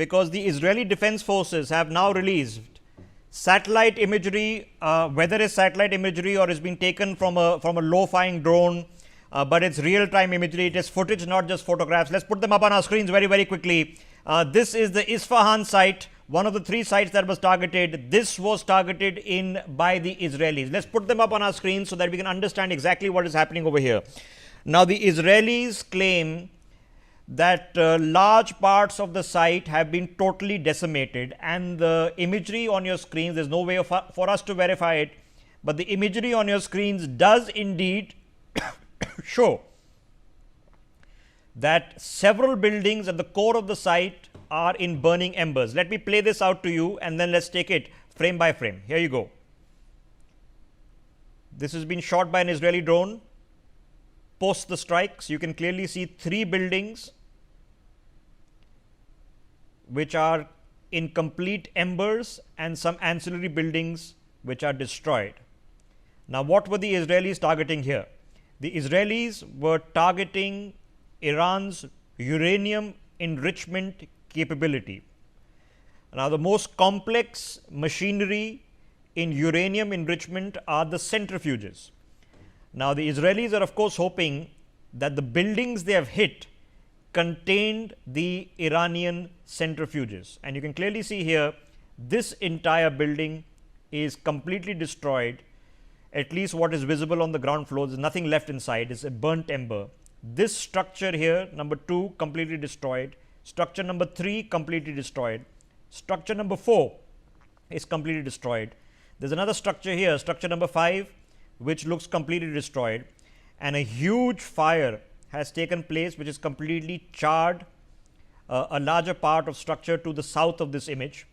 because the Israeli Defense Forces have now released satellite imagery, whether it's satellite imagery or it's been taken from a low-flying drone, but it's real-time imagery. It is footage, not just photographs. Let's put them up on our screens very, very quickly. This is the Isfahan site, one of the 3 sites that was targeted. This was targeted in by the Israelis. Let's put them up on our screen so that we can understand exactly what is happening over here. Now, the Israelis claim that large parts of the site have been totally decimated, and the imagery on your screens, there's no way for us to verify it, but the imagery on your screens does indeed show that several buildings at the core of the site are in burning embers. Let me play this out to you and then let's take it frame by frame. Here you go. This has been shot by an Israeli drone post the strikes. You can clearly see 3 buildings which are in complete embers and some ancillary buildings which are destroyed. Now, what were the Israelis targeting here? The Israelis were targeting Iran's uranium enrichment capability. Now, the most complex machinery in uranium enrichment are the centrifuges. Now, the Israelis are of course hoping that the buildings they have hit contained the Iranian centrifuges, and you can clearly see here this entire building is completely destroyed. At least what is visible on the ground floor, there's nothing left inside, it's a burnt ember. This structure here, number 2, completely destroyed. Structure number 3, completely destroyed. Structure number 4 is completely destroyed. There's another structure here, structure number 5, which looks completely destroyed, and a huge fire has taken place which is completely charred a larger part of structure to the south of this image.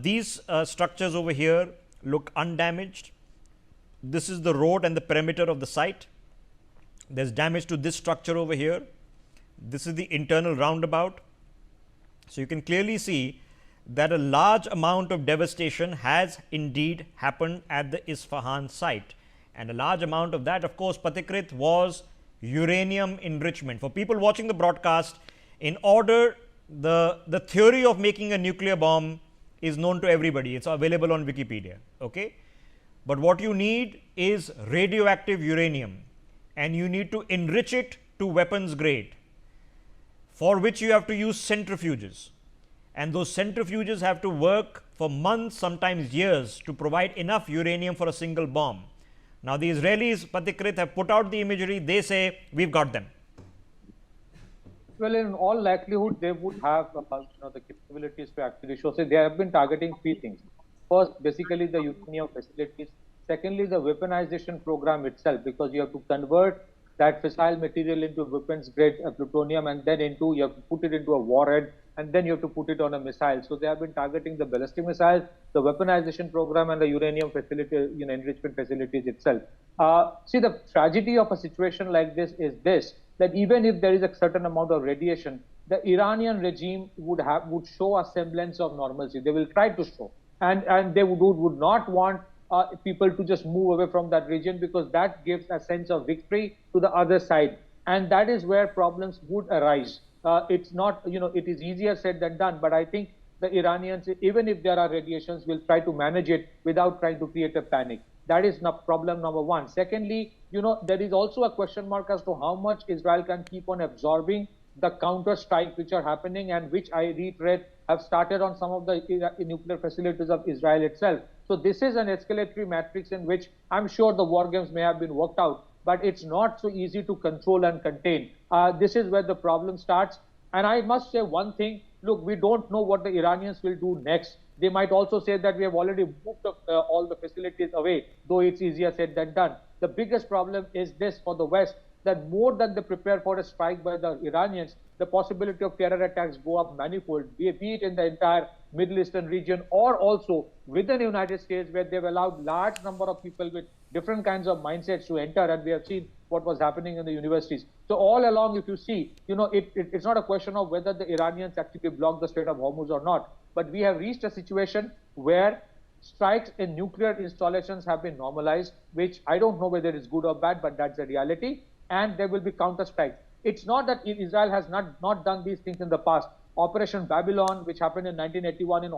These structures over here look undamaged. This is the road and the perimeter of the site. There's damage to this structure over here. This is the internal roundabout. So, you can clearly see that a large amount of devastation has indeed happened at the Isfahan site, and a large amount of that, of course, Pathikrit, was uranium enrichment. For people watching the broadcast, in order, the theory of making a nuclear bomb is known to everybody. It's available on Wikipedia. Okay? But what you need is radioactive uranium, and you need to enrich it to weapons grade, for which you have to use centrifuges, and those centrifuges have to work for months, sometimes years, to provide enough uranium for a single bomb. Now, the Israelis, Pathikrit, have put out the imagery. They say we've got them. Well, in all likelihood, they would have the capabilities to actually show. So, they have been targeting 3 things. First, basically the uranium facilities. Secondly, the weaponization program itself, because you have to convert that fissile material into weapons grade plutonium, and then you have to put it into a warhead, and then you have to put it on a missile. So, they have been targeting the ballistic missiles, the weaponization program, and the uranium facility, enrichment facilities itself. See, the tragedy of a situation like this is this, that even if there is a certain amount of radiation, the Iranian regime would show a semblance of normalcy. They will try to show, and they would not want people to just move away from that region, because that gives a sense of victory to the other side, and that is where problems would arise. It's not, it is easier said than done, but I think the Iranians, even if there are radiations, will try to manage it without trying to create a panic. That is problem number 1. Secondly, there is also a question mark as to how much Israel can keep on absorbing the counter strikes which are happening, and which, I reiterate, have started on some of the nuclear facilities of Israel itself. So, this is an escalatory matrix in which I'm sure the war games may have been worked out, but it's not so easy to control and contain. This is where the problem starts. And I must say one thing, look, we don't know what the Iranians will do next. They might also say that we have already moved all the facilities away, though it's easier said than done. The biggest problem is this for the West, that more than they prepare for a strike by the Iranians, the possibility of terror attacks go up manifold, be it in the entire Middle Eastern region, or also within the United States, where they've allowed large number of people with different kinds of mindsets to enter, and we have seen what was happening in the universities. So all along, if you see, it's not a question of whether the Iranians actually block the Strait of Hormuz or not, but we have reached a situation where strikes in nuclear installations have been normalized, which I don't know whether it's good or bad, but that's the reality, and there will be counter strikes. It's not that Israel has not done these things in the past. Operation Babylon, which happened in 1981 in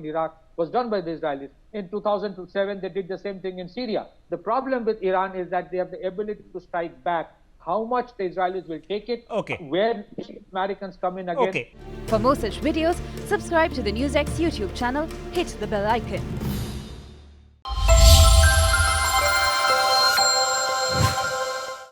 Iraq, was done by the Israelis. In 2007, they did the same thing in Syria. The problem with Iran is that they have the ability to strike back. How much the Israelis will take it, where Americans come in again. For more such videos, subscribe to the NewsX YouTube channel, hit the bell icon.